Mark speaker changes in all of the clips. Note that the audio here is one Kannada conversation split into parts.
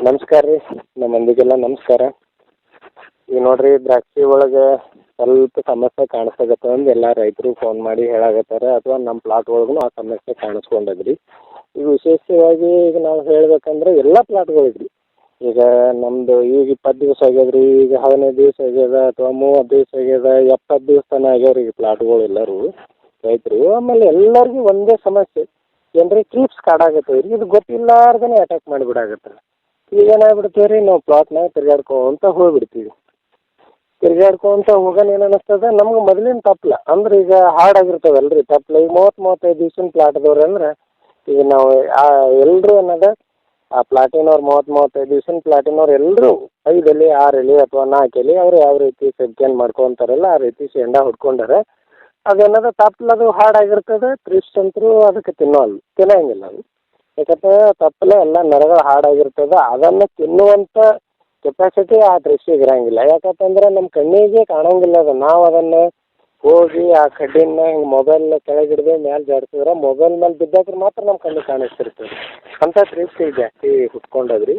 Speaker 1: ನಮಸ್ಕಾರ ರೀ. ನಮ್ಮ ಮಂದಿಗೆಲ್ಲ ನಮಸ್ಕಾರ. ಈಗ ನೋಡಿರಿ ದ್ರಾಕ್ಷಿ ಒಳಗೆ ಸ್ವಲ್ಪ ಸಮಸ್ಯೆ ಕಾಣಿಸ್ತಾಗತ್ತೆ ಅಂದು ಎಲ್ಲ ರೈತರು ಫೋನ್ ಮಾಡಿ ಹೇಳಾಕತ್ತಾರ, ಅಥವಾ ನಮ್ಮ ಪ್ಲಾಟ್ ಒಳಗೂ ಆ ಸಮಸ್ಯೆ ಕಾಣಿಸ್ಕೊಂಡದ್ರಿ. ಈಗ ವಿಶೇಷವಾಗಿ ಈಗ ನಾವು ಹೇಳ್ಬೇಕಂದ್ರೆ ಎಲ್ಲ ಪ್ಲಾಟ್ಗಳಿಗೆ ರೀ, ಈಗ ನಮ್ಮದು ಈಗ 20 ದಿವಸ ಆಗ್ಯದ ರೀ, ಈಗ 15 ದಿವಸ ಆಗ್ಯದ, ಅಥವಾ 30 ದಿವಸ ಆಗ್ಯದ, 70 ದಿವಸ ತನಕ ಆಗ್ಯಾವ ರೀ ಪ್ಲಾಟ್ಗಳು ಎಲ್ಲರೂ ರೈತರು. ಆಮೇಲೆ ಎಲ್ಲರಿಗೂ ಒಂದೇ ಸಮಸ್ಯೆ ಏನ್ರಿ, ಕ್ರೀಪ್ಸ್ ಕಾಡಾಗತ್ತವೆ ರೀ. ಇದು ಗೊತ್ತಿಲ್ಲಾರ್ದೇ ಅಟ್ಯಾಕ್ ಮಾಡಿಬಿಡಾಗತ್ತೆ. ಈಗ ಏನಾಗ್ಬಿಡ್ತೀವಿ ರೀ, ನಾವು ಪ್ಲಾಟ್ನಾಗ ತಿರ್ಗಾಡ್ಕೊಂತ ಹೋಗ್ಬಿಡ್ತೀವಿ. ತಿರ್ಗಾಡ್ಕೊಂತ ಹೋಗೋಣ ಏನು ಅನ್ನಿಸ್ತದೆ ನಮ್ಗೆ ಮೊದಲಿನ ತಪ್ಪಲ ಅಂದ್ರೆ ಈಗ ಹಾರ್ಡಾಗಿರ್ತವಲ್ಲ ರೀ ತಪ್ಪಲ. ಈಗ 30-35 ದಿವ್ಸನ ಪ್ಲಾಟ್ ಅದಾವ್ರಿ ಅಂದ್ರೆ ಈಗ ನಾವು ಎಲ್ಲರೂ ಅನ್ನೋದು ಆ ಪ್ಲಾಟಿನವ್ರು 30-35 ದಿವ್ಸನ ಪ್ಲಾಟಿನವ್ರು ಎಲ್ಲರೂ 5 ಎಲೆ 6 ಎಲೆ ಅಥವಾ 4 ಎಲೆ ಅವ್ರು ಯಾವ ರೀತಿ ಸೆಬ್ಕೇನ್ ಮಾಡ್ಕೊತಾರಲ್ಲ ಆ ರೀತಿ ಶೇಂಗಾ ಹೊಡ್ಕೊಂಡಾರೆ. ಅದೇನದ ತಪ್ಪಲದು ಹಾರ್ಡಾಗಿರ್ತದೆ, ಕ್ರಿಪ್ಸ್ ಅಂತರೂ ಅದಕ್ಕೆ ತಿನ್ನೋಂಗಿಲ್ಲ ಅದು. ಯಾಕಂದ್ರೆ ತಪ್ಪಲೆ ಎಲ್ಲ ನರಗಳು ಹಾರ್ಡಾಗಿರ್ತದೆ, ಅದನ್ನು ತಿನ್ನುವಂಥ ಕೆಪಾಸಿಟಿ ಆ ದ್ರಾಕ್ಷಿಗೆ ಇರೋಂಗಿಲ್ಲ. ಯಾಕಂತಂದ್ರೆ ನಮ್ಮ ಕಣ್ಣಿಗೆ ಕಾಣೋಂಗಿಲ್ಲ ಅದು. ನಾವು ಅದನ್ನು ಹೋಗಿ ಆ ಕಡ್ಡಿನ ಹಿಂಗೆ ಮೊಬೈಲ್ ಕೆಳಗೆ ಹಿಡಿದು ಮೇಲೆ ಜಾಡ್ಸಿದ್ರೆ ಮೊಬೈಲ್ ಮೇಲೆ ಬಿದ್ದಾದ್ರೆ ಮಾತ್ರ ನಮ್ಮ ಕಣ್ಣಿಗೆ ಕಾಣಿಸ್ತಿರ್ತದೆ. ಅಂಥ ಕ್ರೀಪ್ಸ್ ಈಗ ಜಾಸ್ತಿ ಹುಟ್ಕೊಂಡದ್ರಿ.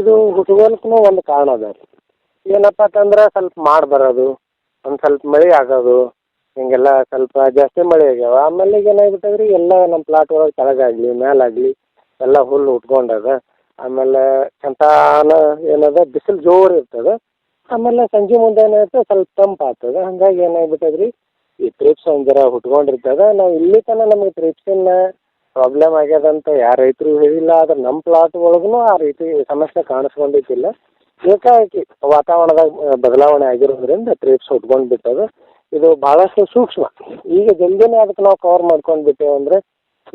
Speaker 1: ಇದು ಹುಟ್ಗೋಲ್ಕೂ ಒಂದು ಕಾರಣ ಅದ ರೀ. ಏನಪ್ಪ ಅಂತಂದ್ರೆ ಸ್ವಲ್ಪ ಮಾಡಿ ಬರೋದು, ಒಂದು ಸ್ವಲ್ಪ ಮಳೆ ಆಗೋದು, ಹಿಂಗೆಲ್ಲ ಸ್ವಲ್ಪ ಜಾಸ್ತಿ ಮಳೆ ಆಗ್ಯಾವ. ಆಮೇಲೆ ಈಗ ಏನಾಗ್ಬಿಟ್ಟದ ರೀ, ಎಲ್ಲ ನಮ್ಮ ಪ್ಲಾಟ್ ಒಳಗೆ ಕೆಳಗಾಗಲಿ ಮೇಲಾಗಲಿ ಎಲ್ಲ ಹುಲ್ಲು ಉಟ್ಕೊಂಡದ. ಆಮೇಲೆ ಚಂತಾನ ಏನದ ಬಿಸಿಲು ಜೋರು ಇರ್ತದೆ. ಆಮೇಲೆ ಸಂಜೆ ಮುಂದೆ ಏನಾಗುತ್ತೆ ಸ್ವಲ್ಪ ತಂಪು ಆಗ್ತದೆ. ಹಾಗಾಗಿ ಏನಾಗ್ಬಿಟ್ಟದ ರೀ, ಈ ತ್ರಿಪ್ಸ್ ಒಂದು ಜರ ಹುಟ್ಕೊಂಡಿರ್ತದೆ. ನಾವು ಇಲ್ಲಿ ತನಕ ನಮಗೆ ತ್ರಿಪ್ಸಿನ ಪ್ರಾಬ್ಲಮ್ ಆಗ್ಯದಂತ ಯಾರು ರೈತರು ಹೇಳಿಲ್ಲ. ಆದ್ರೆ ನಮ್ಮ ಪ್ಲಾಟ್ ಒಳಗೂ ಆ ರೀತಿ ಸಮಸ್ಯೆ ಕಾಣಿಸ್ಕೊಂಡಿದ್ದಿಲ್ಲ. ಏಕಾಏಕಿ ವಾತಾವರಣದಾಗ ಬದಲಾವಣೆ ಆಗಿರೋದ್ರಿಂದ ತ್ರಿಪ್ಸ್ ಹುಟ್ಕೊಂಡು ಬಿಟ್ಟದು. ಇದು ಭಾಳಷ್ಟು ಸೂಕ್ಷ್ಮ. ಈಗ ಜಲ್ದಿನೇ ಅದಕ್ಕೆ ನಾವು ಕವರ್ ಮಾಡ್ಕೊಂಡು ಬಿಟ್ಟೇವೆ ಅಂದರೆ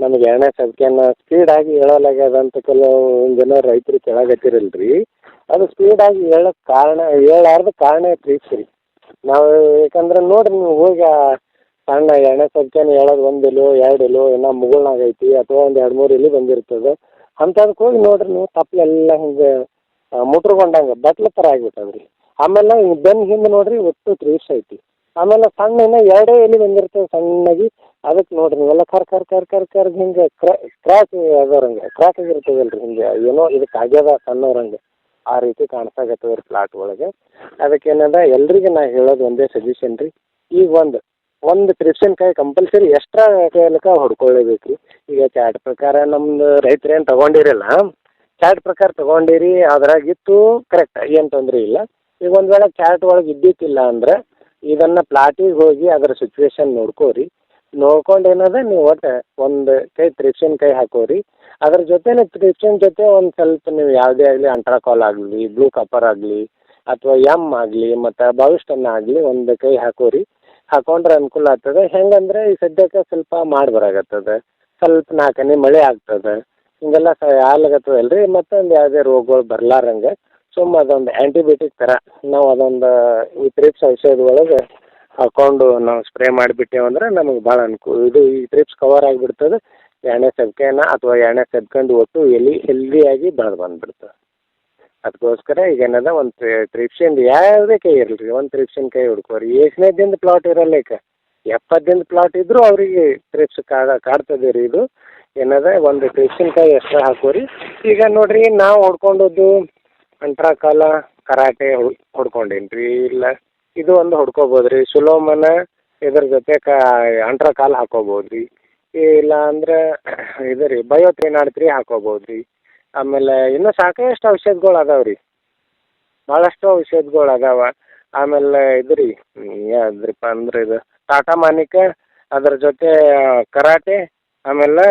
Speaker 1: ನಮಗೆ ಎಣ್ಣೆ ಸಬ್ಕೆನ ಸ್ಪೀಡಾಗಿ ಹೇಳಲಾಗ್ಯದ ಅಂತ ಕೆಲವು ಜನ ರೈತರು ಕೆಳಗತ್ತಿರಲ್ಲ ರೀ. ಅದು ಸ್ಪೀಡಾಗಿ ಹೇಳೋಕ್ಕೆ ಕಾರಣ ಹೇಳಲಾರ್ದ ಕಾರಣ ತ್ರಿಪ್ಸ್ ರೀ. ನಾವು ಯಾಕಂದ್ರೆ ನೋಡಿರಿ, ನೀವು ಹೋಗಿ ಸಣ್ಣ ಎಣ್ಣೆ ಸಬ್ಕೆನ ಹೇಳೋದು 1 ಎಲೆ 2 ಎಲೆ ಏನೋ ಮುಗುಳ್ನಾಗ ಐತಿ, ಅಥವಾ ಒಂದು 2-3 ಎಲೆ ಬಂದಿರ್ತದೆ. ಅಂಥದಕ್ಕೆ ಹೋಗಿ ನೋಡಿರಿ ನೀವು ತಪ್ಪಲೆಲ್ಲ ಹಿಂಗೆ ಮುಟ್ರಗೊಂಡಂಗೆ ಬಟ್ಲ ಥರ ಆಗಿಬಿಟ್ಟದ ರೀ. ಆಮೇಲೆ ಹಿಂಗೆ ಬೆನ್ನು ಹಿಂದೆ ನೋಡಿರಿ ಒಟ್ಟು ತ್ರಿಪ್ಸ್ ಐತಿ. ಆಮೇಲೆ ಸಣ್ಣ ಇನ್ನೂ 2 ಎಲೆ ಬಂದಿರ್ತವೆ ಸಣ್ಣಗೆ. ಅದಕ್ಕೆ ನೋಡಿರಿ ನೀವೆಲ್ಲ ಕರ್ ಹಿಂಗೆ ಕ್ರ್ಯಾಕ್ ಅದರಂಗೆ ಕ್ರ್ಯಾಕ್ ಆಗಿರ್ತದಲ್ಲ ರೀ, ಹಿಂಗೆ ಏನೋ ಇದಕ್ಕೆ ಆಗ್ಯದ ಸಣ್ಣವ್ರಂಗೆ ಆ ರೀತಿ ಕಾಣಿಸಾಗತ್ತದ ರೀ ಪ್ಲಾಟ್ ಒಳಗೆ. ಅದಕ್ಕೆ ಏನದ ಎಲ್ರಿಗೂ ನಾ ಹೇಳೋದು ಒಂದೇ ಸಜೆಷನ್ ರೀ. ಈಗ ಒಂದು ತ್ರಿಪ್ಸಿನಕಾಯಿ ಕಂಪಲ್ಸರಿ ಎಕ್ಸ್ಟ್ರಾ ಕೈಲಕ ಹೊಡ್ಕೊಳ್ಳೇಬೇಕು ರೀ. ಈಗ ಚಾರ್ಟ್ ಪ್ರಕಾರ ನಮ್ಮದು ರೈತರೇನು ತೊಗೊಂಡಿರಲ್ಲ, ಚಾರ್ಟ್ ಪ್ರಕಾರ ತೊಗೊಂಡಿರಿ ಅದ್ರಾಗಿತ್ತು ಕರೆಕ್ಟ್, ಏನು ತೊಂದರೆ ಇಲ್ಲ. ಈಗ ಒಂದು ವೇಳೆ ಚಾರ್ಟ್ ಒಳಗೆ ಇದ್ದಿತ್ತಿಲ್ಲ ಅಂದ್ರೆ ಇದನ್ನು ಪ್ಲಾಟಿಗೆ ಹೋಗಿ ಅದರ ಸಿಚುವೇಶನ್ ನೋಡ್ಕೋರಿ. ನೋಡ್ಕೊಂಡು ಏನದ ನೀವು ಒಟ್ಟು ಒಂದು ಕೈ ತ್ರಿಪ್ಸಿನಕಾಯಿ ಹಾಕೋರಿ. ಅದ್ರ ಜೊತೆನೇ ತ್ರಿಪ್ಸಿನ ಜೊತೆ ಒಂದು ಸ್ವಲ್ಪ ನೀವು ಯಾವುದೇ ಆಗಲಿ ಅಂಟ್ರಾಕಾಲ್ ಆಗಲಿ, ಬ್ಲೂ ಕಾಪರ್ ಆಗಲಿ, ಅಥವಾ ಎಮ್ ಆಗಲಿ, ಮತ್ತು ಬಾವಿಸ್ಟನ್ ಆಗಲಿ ಒಂದು ಕೈ ಹಾಕೋರಿ. ಹಾಕೊಂಡ್ರೆ ಅನುಕೂಲ ಆಗ್ತದೆ. ಹೆಂಗಂದ್ರೆ ಈ ಸದ್ಯಕ್ಕೆ ಸ್ವಲ್ಪ ಮಾಡಿ ಬರಾಗತ್ತದ, ಸ್ವಲ್ಪ 4 ಹನಿ ಮಳೆ ಆಗ್ತದೆ, ಹಿಂಗೆಲ್ಲ ಆಗ್ಲಾಗತ್ತದಲ್ಲ ರೀ. ಮತ್ತೊಂದು ಯಾವುದೇ ರೋಗಗಳು ಬರಲಾರಂಗೆ ಸುಮ್ಮ ಅದೊಂದು ಆ್ಯಂಟಿಬಯೋಟಿಕ್ ಥರ ನಾವು ಅದೊಂದು ಈ ತ್ರಿಪ್ಸ್ ಔಷಧ ಒಳಗೆ ಹಾಕ್ಕೊಂಡು ನಾವು ಸ್ಪ್ರೇ ಮಾಡಿಬಿಟ್ಟೇವು ಅಂದ್ರೆ ನಮಗೆ ಭಾಳ ಅನುಕೂಲ. ಇದು ಈ ತ್ರಿಪ್ಸ್ ಕವರ್ ಆಗಿಬಿಡ್ತದೆ. ಎಣ್ಣೆ ಸಬ್ಕೆನ ಅಥವಾ ಎಣ್ಣೆ ಸಬ್ಕೊಂಡು ಒಟ್ಟು ಎಲೆ ಹೆಲ್ದಿಯಾಗಿ ಬೆಳೆದು ಬಂದುಬಿಡ್ತದೆ. ಅದಕ್ಕೋಸ್ಕರ ಈಗ ಏನದ ಒಂದು ತ್ರಿಪ್ಸಿಂದು ಯಾವುದೇ ಕೈ ಇರಲಿ ರೀ, ಒಂದು ತ್ರಿಪ್ಸಿನಕಾಯಿ ಹುಡ್ಕೋರಿ. ಎಷ್ಟನೇ ದಿನದ ಪ್ಲಾಟ್ ಇರಲ್ಲ, ಈಗ 70 ದಿನದ ಪ್ಲಾಟ್ ಇದ್ದರೂ ಅವರಿಗೆ ತ್ರಿಪ್ಸ್ ಕಾಡ್ತದೆ ರೀ. ಇದು ಏನದ ಒಂದು ತ್ರಿಪ್ಸಿನಕಾಯಿ ಎಕ್ಸ್ಟ್ರಾ ಹಾಕೋರಿ. ಈಗ ನೋಡಿರಿ, ನಾವು ಹೊಡ್ಕೊಂಡದ್ದು ಅಂಟ್ರಾಕಾಲ ಕರಾಟೆ ಹೊಡ್ಕೊಂಡೇನಿ ರೀ. ಇಲ್ಲ ಇದು ಒಂದು ಹೊಡ್ಕೋಬೋದು ರೀ, ಸುಲೋಮನ ಇದ್ರ ಜೊತೆ ಅಂಟ್ರಾಕಾಲ್ ಹಾಕೋಬೋದು ರೀ. ಇಲ್ಲ ಅಂದ್ರೆ ಇದು ರೀ ಬಯೋ-3 ಹಾಕೋಬೋದು ರೀ. ಆಮೇಲೆ ಇನ್ನೂ ಸಾಕಷ್ಟು ಔಷಧಗಳು ಅದಾವೆ ರೀ, ಭಾಳಷ್ಟು ಔಷಧಗಳು ಅದಾವೆ. ಆಮೇಲೆ ಇದು ರೀ ಯಾವ್ದ್ರಪ್ಪ ಅಂದ್ರೆ ಇದು ಟಾಟಾ ಮಾನಿಕ, ಅದ್ರ ಜೊತೆ ಕರಾಟೆ, ಆಮೇಲೆ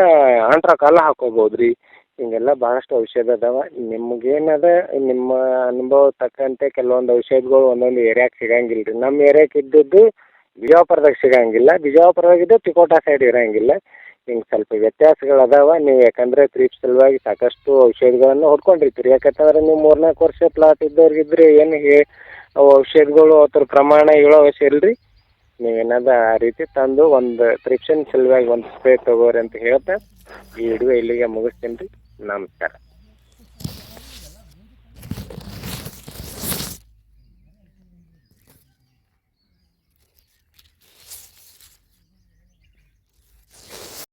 Speaker 1: ಅಂಟ್ರಾಕಾಲ ಹಾಕೋಬೋದು ರೀ. ಹಿಂಗೆಲ್ಲ ಭಾಳಷ್ಟು ಔಷಧ ಅದಾವೆ. ನಿಮ್ಗೇನದ ನಿಮ್ಮ ಅನುಭವ ತಕ್ಕಂತೆ ಕೆಲವೊಂದು ಔಷಧಗಳು ಒಂದೊಂದು ಏರಿಯಾಕ್ಕೆ ಸಿಗಂಗಿಲ್ಲ ರೀ. ನಮ್ಮ ಏರಿಯಾಕ್ಕೆ ಇದ್ದದ್ದು ಬಿಜಾಪುರದಾಗ ಸಿಗಂಗಿಲ್ಲ, ಬಿಜಾಪುರದಾಗಿದ್ದು ತಿಕೋಟಾ ಸೈಡ್ ಇರೋಂಗಿಲ್ಲ. ಹಿಂಗೆ ಸ್ವಲ್ಪ ವ್ಯತ್ಯಾಸಗಳು ಅದಾವೆ. ನೀವು ಯಾಕಂದರೆ ತ್ರಿಪ್ಸ್ ಸಲುವಾಗಿ ಸಾಕಷ್ಟು ಔಷಧಿಗಳನ್ನು ಹೊಡ್ಕೊಂಡಿರ್ತೀರಿ. ಯಾಕಂತಂದ್ರೆ ನೀವು 3-4 ವರ್ಷ ಪ್ಲಾಟ್ ಇದ್ದವ್ರಿಗಿದ್ರೆ ಏನು ಅವು ಔಷಧಿಗಳು ಅದ್ರ ಪ್ರಮಾಣ ಹೇಳೋ ಅವಶ್ಯ ಇಲ್ಲ ರೀ. ನೀವೇನಾದ ಆ ರೀತಿ ತಂದು ಒಂದು ತ್ರಿಪ್ಸಿನ ಸಲುವಾಗಿ ಒಂದು ಸ್ಪ್ರೇ ತೊಗೋರಿ ಅಂತ ಹೇಳ್ತಾ ಈ ವಿಡಿಯೋ ಇಲ್ಲಿಗೆ ಮುಗಿಸ್ತೀನಿ ರೀ. ನಮಸ್ಕಾರ.